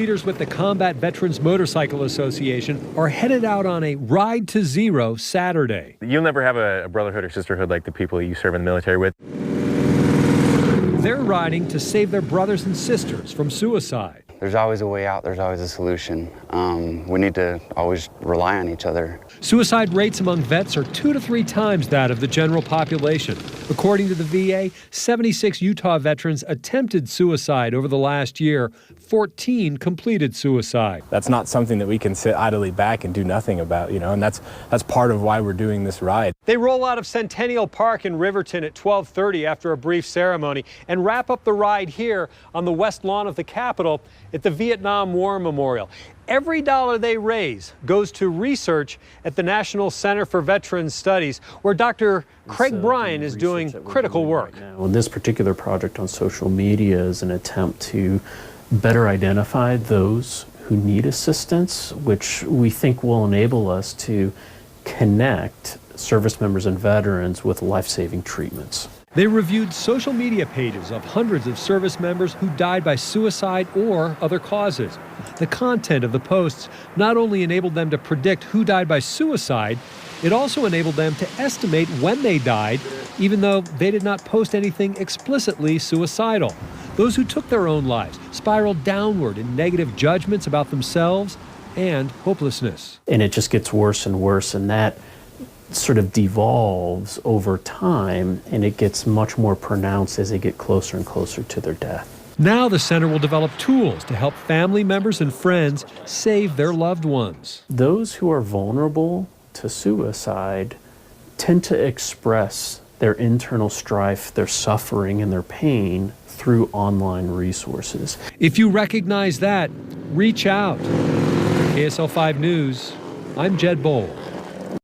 leaders with the Combat Veterans Motorcycle Association are headed out on a Ride to Zero Saturday. You'll never have a brotherhood or sisterhood like the people you serve in the military with. They're riding to save their brothers and sisters from suicide. There's always a way out. There's always a solution. We need to always rely on each other. Suicide rates among vets are 2 to 3 times that of the general population. According to the VA, 76 Utah veterans attempted suicide over the last year. 14 completed suicide. That's not something that we can sit idly back and do nothing about, and that's part of why we're doing this ride. They roll out of Centennial Park in Riverton at 12:30 after a brief ceremony and wrap up the ride here on the west lawn of the Capitol at the Vietnam War Memorial. Every dollar they raise goes to research at the National Center for Veterans Studies, where Dr. Craig Bryan is doing critical work. Well, this particular project on social media is an attempt to better identify those who need assistance, which we think will enable us to connect service members and veterans with life-saving treatments. They reviewed social media pages of hundreds of service members who died by suicide or other causes. The content of the posts not only enabled them to predict who died by suicide, it also enabled them to estimate when they died, even though they did not post anything explicitly suicidal. Those who took their own lives spiraled downward in negative judgments about themselves and hopelessness. And it just gets worse and worse, and that sort of devolves over time, and it gets much more pronounced as they get closer and closer to their death. Now the center will develop tools to help family members and friends save their loved ones. Those who are vulnerable to suicide tend to express their internal strife, their suffering, and their pain through online resources. If you recognize that, reach out. KSL 5 News, I'm Jed Boal.